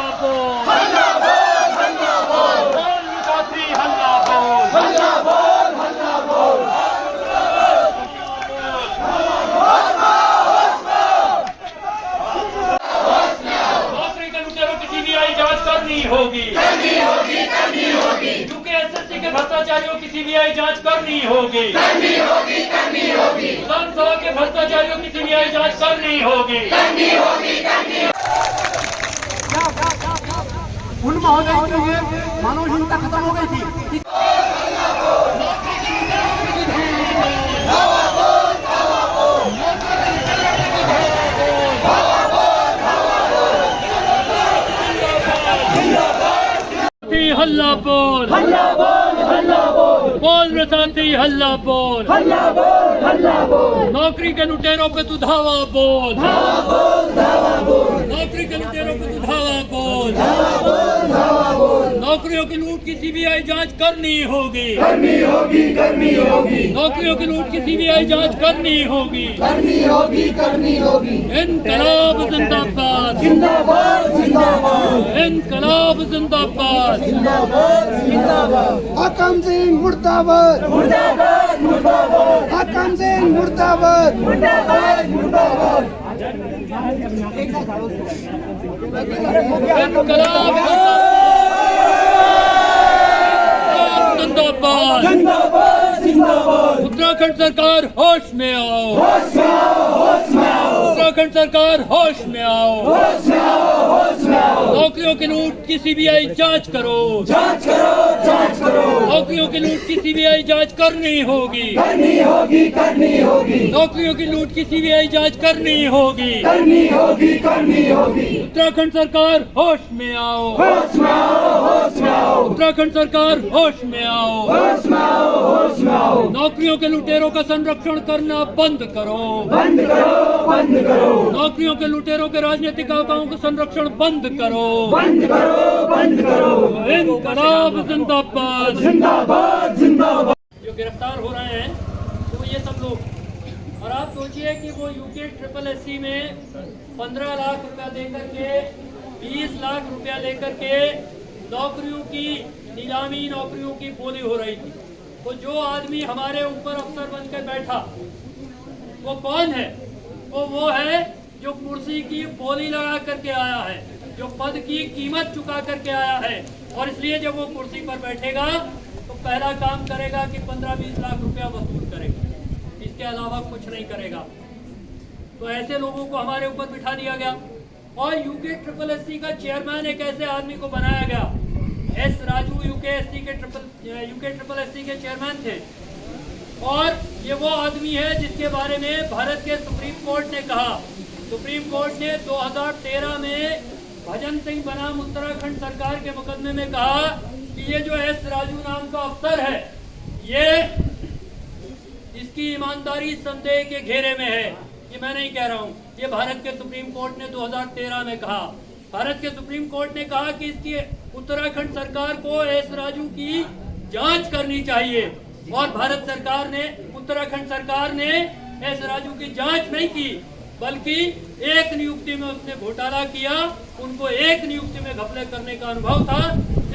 हल्ला बोल, हल्ला बोल, हल्ला बोल, बोल साथी हल्ला बोल, हल्ला बोल, हल्ला बोल, नौकरी के लुटेरों की सीबीआई जांच करनी होगी, करनी होगी, करनी होगी। यूकेएसएससी के भ्रष्टाचारियों की सीबीआई जांच करनी होगी, करनी होगी, करनी होगी। विधानसभा के भ्रष्टाचारियों की सीबीआई जांच करनी होगी, करनी होगी, करनी होगी। उन महोदय के लिए मानवहीनता खत्म हो गई थी। हल्ला बोल, हल्ला बोल, हल्ला बोल, बोल रसाती हल्ला बोल, हल्ला बोल, हल्ला बोल, नौकरी के लुटेरों पे तू धावा बोल, धावा बोल, धावा बोल, नौकरी के लुटेरों पे तू धावा बोल, धावा बोल, धावा बोल, नौकरियों की लूट की सीबीआई जांच करनी होगी, करनी होगी, करनी होगी, नौकरियों की लूट की सीबीआई जांच करनी होगी, करनी होगी, करनी होगी। इनकलाब जिंदाबाद, जिंदाबाद, जिंदाबाद, इनकलाब जिंदाबाद, जिंदाबाद, जिंदाबाद। हकम सिंह मुर्दाबाद, मुर्दाबाद, मुर्दाबाद। हकम सिंह मुर्दाबाद, मुर्दाबाद, मुर्दाबाद। इनकलाब जिंदाबाद, जिंदाबाद, जिंदाबाद। उत्तराखंड सरकार होश में आओ, होश में आओ, होश में आओ, उत्तराखंड सरकार होश में आओ, होश में आओ, होश में आओ। नौकरियों की लूट की सीबीआई जांच करो, जांच करो, जांच करो। नौकरियों की लूट की सीबीआई जांच करनी होगी, करनी होगी, करनी होगी, नौकरियों की लूट की सीबीआई जांच करनी होगी, करनी होगी, करनी होगी। उत्तराखंड सरकार होश में आओ, होश में आओ, होश में आओ, उत्तराखंड सरकार होश में आओ, होश में आओ, होश में आओ। नौकरियों के लुटेरों का संरक्षण करना बंद करो, बंद करो, बंद करो, नौकरियों के लुटेरों के राजनीतिक आकाओं का संरक्षण बंद करो, बंद करो, बंद करो। इनकलाब जिंदाबाद। जिंदाबाद, जिंदाबाद। जो गिरफ्तार हो रहे हैं तो ये सब लोग, और आप सोचिए कि वो यूके में 15 लाख रुपया देकर के 20 लाख रुपया लेकर के नौकरियों की नीलामी, नौकरियों की बोली हो रही थी। तो जो आदमी हमारे ऊपर अफसर बनकर बैठा वो कौन है? वो है जो कुर्सी की बोली लगा करके आया है, जो पद की कीमत चुका करके आया है, और इसलिए जब वो कुर्सी पर बैठेगा तो पहला काम करेगा कि 15-20 लाख रुपया वसूल करेगा, इसके अलावा कुछ नहीं करेगा। तो ऐसे लोगों को हमारे ऊपर बिठा दिया गया, और यूके का चेयरमैन एक ऐसे आदमी को बनाया गया। एस राजू यूके के चेयरमैन थे, और ये वो आदमी है जिसके बारे में भारत के सुप्रीम कोर्ट ने कहा। सुप्रीम कोर्ट ने 2013 में भजन सिंह बनाम उत्तराखंड सरकार के मुकदमे में कहा कि ये जो एस राजू नाम का अफसर है, ये इसकी ईमानदारी संदेह के घेरे में है। ये मैं नहीं कह रहा हूँ, ये भारत के सुप्रीम कोर्ट ने 2013 में कहा। भारत के सुप्रीम कोर्ट ने कहा कि इसकी उत्तराखंड सरकार को एस राजू की जांच करनी चाहिए, और भारत सरकार ने, उत्तराखंड सरकार ने एस राजू की जांच नहीं की, बल्कि एक नियुक्ति में उसने घोटाला किया, उनको एक नियुक्ति में घपले करने का अनुभव था,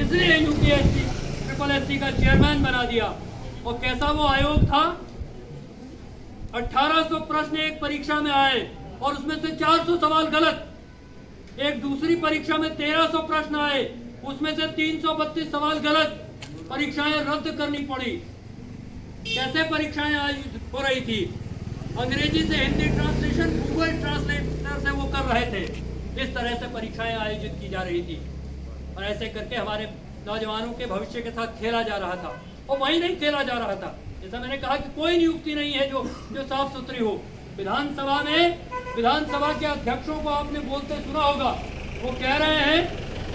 इसलिए यूके का चेयरमैन बना दिया। और कैसा वो आयोग था? 1800 प्रश्न एक परीक्षा में आए और उसमें से 400 सवाल गलत। एक दूसरी परीक्षा में 1300 प्रश्न आए, उसमें से 332 सवाल गलत। परीक्षाएं रद्द करनी पड़ी। कैसे परीक्षाएं आयोजित हो रही थी? अंग्रेजी से हिंदी ट्रांसलेशन गूगल ट्रांसलेटर से वो कर रहे थे। इस तरह से परीक्षाएं आयोजित की जा रही थी, और ऐसे करके हमारे नौजवानों के भविष्य के साथ खेला जा रहा था। और वही नहीं खेला जा रहा था, जैसा मैंने कहा कि कोई नियुक्ति नहीं है जो साफ सुथरी हो। विधानसभा में विधानसभा के अध्यक्षों को आपने बोलते सुना होगा, वो कह रहे हैं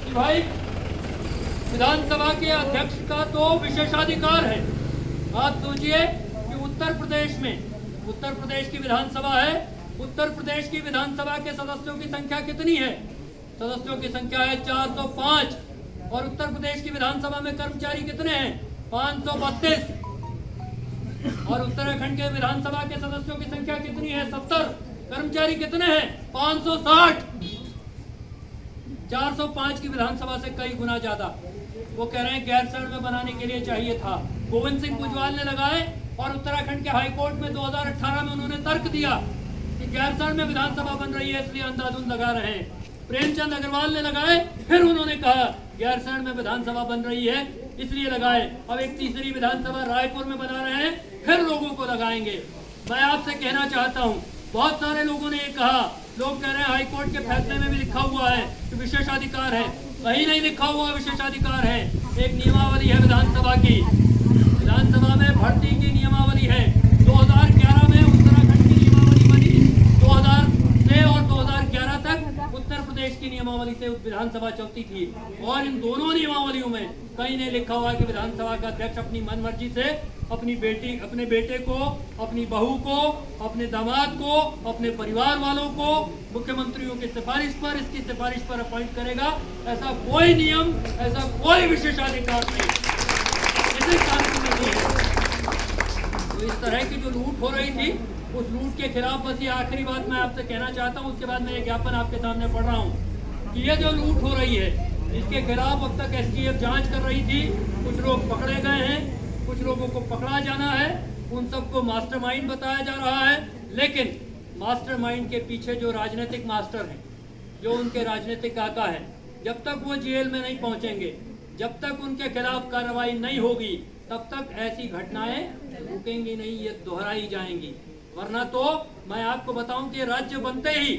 कि भाई विधानसभा के अध्यक्ष का तो विशेषाधिकार है। आप सोचिए कि उत्तर प्रदेश की विधानसभा है, उत्तर प्रदेश की विधानसभा के सदस्यों की संख्या कितनी है? सदस्यों की संख्या है 405, और उत्तर प्रदेश की विधानसभा में कर्मचारी कितने हैं? 532। और उत्तराखंड के विधानसभा के सदस्यों की संख्या कितनी है? 70। कर्मचारी कितने हैं? 560। 405 की विधानसभा से कई गुना ज्यादा। वो कह रहे हैं गैरसैंण में बनाने के लिए चाहिए था। गोविंद सिंह भुजबल ने लगाए और उत्तराखंड के हाईकोर्ट में 2018 में उन्होंने तर्क दिया कि गैरसैंण में विधानसभा बन रही है इसलिए अंधाधुंध लगा रहे हैं। प्रेमचंद अग्रवाल ने लगाए, फिर उन्होंने कहा गैरसैंण में विधानसभा बन रही है इसलिए लगाए। अब एक तीसरी विधानसभा रायपुर में बना रहे हैं, फिर लोगों को लगाएंगे। मैं आपसे कहना चाहता हूँ, बहुत सारे लोगों ने ये कहा, लोग कह रहे हैं हाईकोर्ट के फैसले में भी लिखा हुआ है कि विशेषाधिकार है। कहीं नहीं लिखा हुआ विशेषाधिकार है। एक नियमावली है विधानसभा की, विधानसभा में भर्ती की नियमावली है। 2011 में उत्तराखंड की नियमावली बनी, 2000 से और 2011 तक उत्तर प्रदेश की नियमावली से विधानसभा चलती थी। और इन दोनों नियमावलियों में कहीं नहीं लिखा हुआ कि विधानसभा का अध्यक्ष अपनी मनमर्जी से अपनी बेटी, अपने बेटे को, अपनी बहू को, अपने दामाद को, अपने परिवार वालों को मुख्यमंत्रियों की सिफारिश पर, इसकी सिफारिश पर अपॉइंट करेगा। ऐसा कोई नियम, ऐसा कोई विशेषाधिकार नहीं, इसी कानून में नहीं है। तो इस तरह की जो लूट हो रही थी, उस लूट के खिलाफ बस ये आखिरी बात मैं आपसे कहना चाहता हूँ। उसके बाद मैं ये ज्ञापन आपके सामने पढ़ रहा हूँ कि ये जो लूट हो रही है इसके खिलाफ अब तक एसटीएफ जांच कर रही थी। कुछ लोग पकड़े गए हैं, कुछ लोगों को पकड़ा जाना है, उन सबको मास्टरमाइंड बताया जा रहा है। लेकिन मास्टरमाइंड के पीछे जो राजनीतिक मास्टर हैं, जो उनके राजनीतिक काका हैं, जब तक वो जेल में नहीं पहुंचेंगे, जब तक उनके खिलाफ कार्रवाई नहीं होगी, तब तक ऐसी घटनाएं रुकेंगी नहीं, ये दोहराई जाएंगी। वरना तो मैं आपको बताऊं कि राज्य बनते ही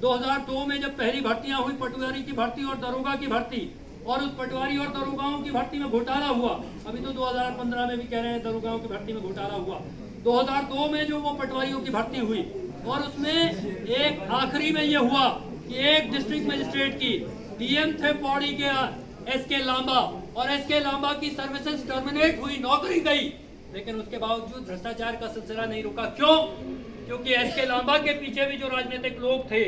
2002 में जब पहली भर्तियां हुई, पटवारी की भर्ती और दरोगा की भर्ती, और उस पटवारी और दरोगाओं की भर्ती में घोटाला हुआ। अभी तो 2015 में भी कह रहे हैं दरोगाओं की भर्ती में घोटाला हुआ। 2002 में जो वो पटवारियों की भर्ती हुई, और उसमें एक आखिरी में ये हुआ कि एक डिस्ट्रिक्ट मजिस्ट्रेट की डीएम थे पौड़ी के एसके लांबा, और एसके लांबा की सर्विसेज टर्मिनेट हुई, नौकरी गई, लेकिन उसके बावजूद भ्रष्टाचार का सिलसिला नहीं रुका। क्यों? क्योंकि एसके लांबा के पीछे भी जो राजनीतिक लोग थे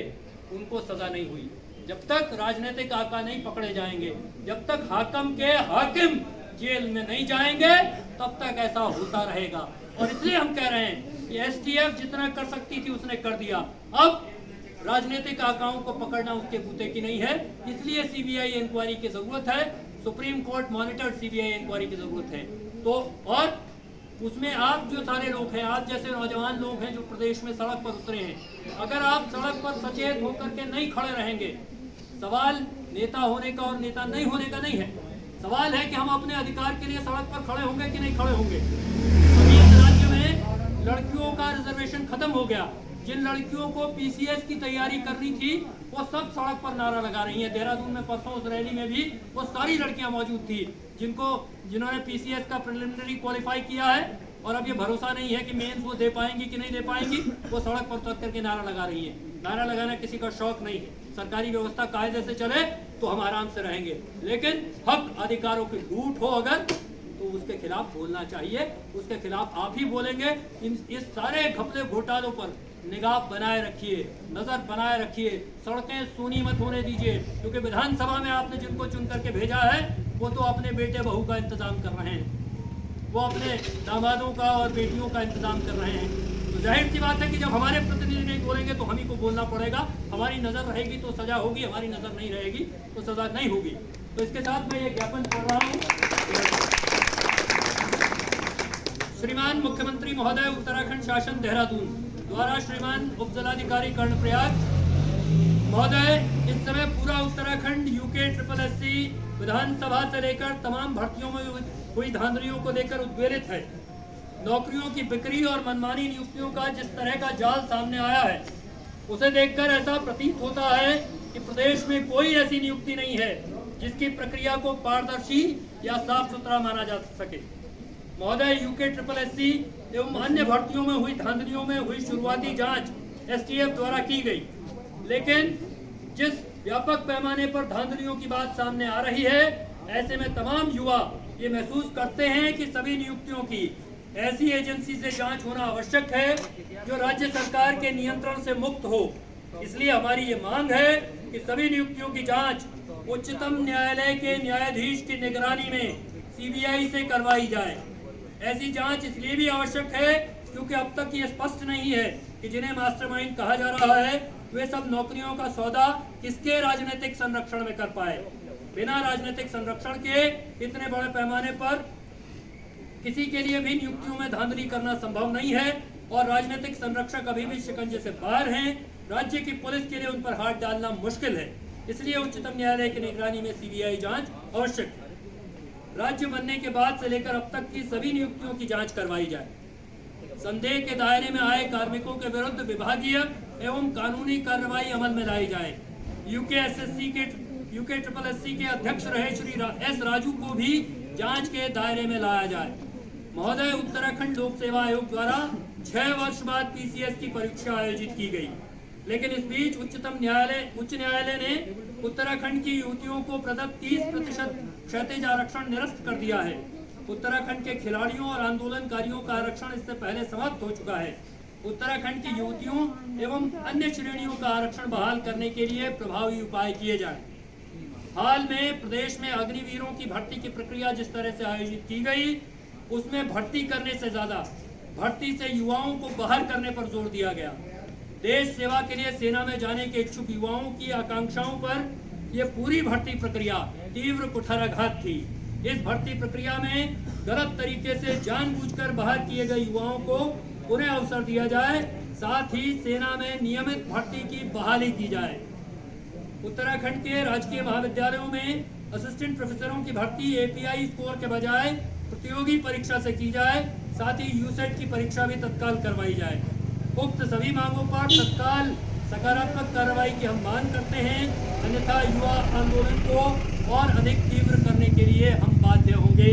उनको सजा नहीं हुई। जब तक राजनीतिक आका नहीं पकड़े जाएंगे, जब तक हाकिम के हाकिम जेल में नहीं जाएंगे, तब तक ऐसा होता रहेगा। और इसलिए हम कह रहे हैं कि एसटीएफ जितना कर सकती थी उसने कर दिया। अब राजनीतिक आकाओं को पकड़ना उसके बूते की नहीं है, इसलिए सीबीआई इंक्वायरी की जरूरत है। Supreme Court monitored CBI inquiry की जरूरत है। तो और उसमें आप जो सारे लोग हैं, आप जैसे नौजवान लोग हैं जो प्रदेश में सड़क पर उतरे हैं, अगर आप सड़क पर सचेत होकर के नहीं खड़े रहेंगे, सवाल नेता होने का और नेता नहीं होने का नहीं है, सवाल है कि हम अपने अधिकार के लिए सड़क पर खड़े होंगे कि नहीं खड़े होंगे। अभी इस राज्य में लड़कियों का रिजर्वेशन खत्म हो गया। जिन लड़कियों को पीसीएस की तैयारी करनी थी वो सब सड़क पर नारा लगा रही हैं। देहरादून में परसों उस रैली में भी वो सारी लड़कियां मौजूद थी जिन्होंने पीसीएस का प्रिलिमिनरी क्वालिफाई किया है, और अब ये भरोसा नहीं है कि मेंस वो दे पाएंगी कि नहीं दे पाएंगी। वो सड़क पर उतर करके नारा लगा रही है। नारा लगाना किसी का शौक नहीं है। सरकारी व्यवस्था कायदे से चले तो हम आराम से रहेंगे, लेकिन हक अधिकारों की लूट हो अगर, तो उसके खिलाफ बोलना चाहिए। उसके खिलाफ आप ही बोलेंगे। इस सारे घपले घोटालों पर निगाह बनाए रखिए, नजर बनाए रखिए। सड़कें सूनी मत होने दीजिए, क्योंकि विधानसभा में आपने जिनको चुन करके भेजा है वो तो अपने बेटे बहू का इंतजाम कर रहे हैं, वो अपने दामादों का और बेटियों का इंतजाम कर रहे हैं। तो जाहिर सी बात है कि जब हमारे प्रतिनिधि नहीं बोलेंगे तो हम ही को बोलना पड़ेगा। हमारी नजर रहेगी तो सजा होगी, हमारी नजर नहीं रहेगी तो सजा नहीं होगी। तो इसके साथ मैं ये ज्ञापन पढ़ रहा हूँ। श्रीमान मुख्यमंत्री महोदय, उत्तराखंड शासन देहरादून द्वारा श्रीमान उपजिलाधिकारी कर्णप्रयाग महोदय, इस समय पूरा उत्तराखंड यूके SSSC विधानसभा से लेकर तमाम भर्तियों में हुई धांधलियों को लेकर उद्वेलित है। नौकरियों की बिक्री और मनमानी नियुक्तियों का जिस तरह का जाल सामने आया है, उसे देखकर ऐसा प्रतीत होता है कि प्रदेश में कोई ऐसी नियुक्ति नहीं है जिसकी प्रक्रिया को पारदर्शी या साफ सुथरा माना जा सके। महोदय, यूके SSSC एवं अन्य भर्तियों में हुई धांधलियों में हुई शुरुआती जांच एसटीएफ द्वारा की गई, लेकिन जिस व्यापक पैमाने पर धांधलियों की बात सामने आ रही है, ऐसे में तमाम युवा ये महसूस करते हैं कि सभी नियुक्तियों की ऐसी एजेंसी से जांच होना आवश्यक है जो राज्य सरकार के नियंत्रण से मुक्त हो। इसलिए हमारी ये मांग है कि सभी नियुक्तियों की जांच उच्चतम न्यायालय के न्यायाधीश की निगरानी में सीबीआई से करवाई जाए। ऐसी जांच इसलिए भी आवश्यक है क्योंकि अब तक ये स्पष्ट नहीं है कि जिन्हें मास्टरमाइंड कहा जा रहा है वे सब नौकरियों का सौदा किसके राजनीतिक संरक्षण में कर पाए। बिना राजनीतिक संरक्षण के इतने बड़े पैमाने पर किसी के लिए भी नियुक्तियों में धांधली करना संभव नहीं है और राजनीतिक संरक्षक अभी भी शिकंजे से बाहर हैं। राज्य की पुलिस के लिए उन पर हाथ डालना मुश्किल है। इसलिए उच्चतम न्यायालय की निगरानी में सीबीआई जांच आवश्यक है। राज्य बनने के बाद से लेकर अब तक की सभी नियुक्तियों की जांच करवाई जाए। संदेह के दायरे में आए कार्मिकों के विरुद्ध विभागीय एवं कानूनी कार्रवाई अमल में लाई जाए। यूके ट्रिपल एससी के अध्यक्ष रहे श्री एस राजू को भी जांच के दायरे में लाया जाए। महोदय, उत्तराखंड लोक सेवा आयोग द्वारा 6 वर्ष बाद पीसीएस की परीक्षा आयोजित की गई, लेकिन इस बीच उच्च न्यायालय ने उत्तराखंड की युवतियों को प्रदत्त 30% क्षैतिज आरक्षण निरस्त कर दिया है। उत्तराखंड के खिलाड़ियों और आंदोलनकारियों का आरक्षण इससे पहले समाप्त हो चुका है। उत्तराखंड की युवतियों एवं अन्य श्रेणियों का आरक्षण बहाल करने के लिए प्रभावी उपाय किए जाएं। हाल में प्रदेश में अग्निवीरों की भर्ती की प्रक्रिया जिस तरह से आयोजित की गई, उसमें भर्ती करने से ज्यादा भर्ती से युवाओं को बाहर करने पर जोर दिया गया। देश सेवा के लिए सेना में जाने के इच्छुक युवाओं की आकांक्षाओं पर यह पूरी भर्ती प्रक्रिया तीव्र कुठाराघात थी। इस भर्ती प्रक्रिया में गलत तरीके से जानबूझकर बाहर किए गए युवाओं को पुनः अवसर दिया जाए, साथ ही सेना में नियमित भर्ती की बहाली की जाए। उत्तराखंड के राजकीय महाविद्यालयों में असिस्टेंट प्रोफेसरों की भर्ती एपीआई स्कोर के बजाय प्रतियोगी परीक्षा से की जाए, साथ ही यूसेट की परीक्षा भी तत्काल करवाई जाए। उक्त सभी मांगों पर तत्काल सकारात्मक कार्रवाई की हम मांग करते हैं, अन्यथा युवा आंदोलन को और अधिक तीव्र करने के लिए हम बाध्य होंगे।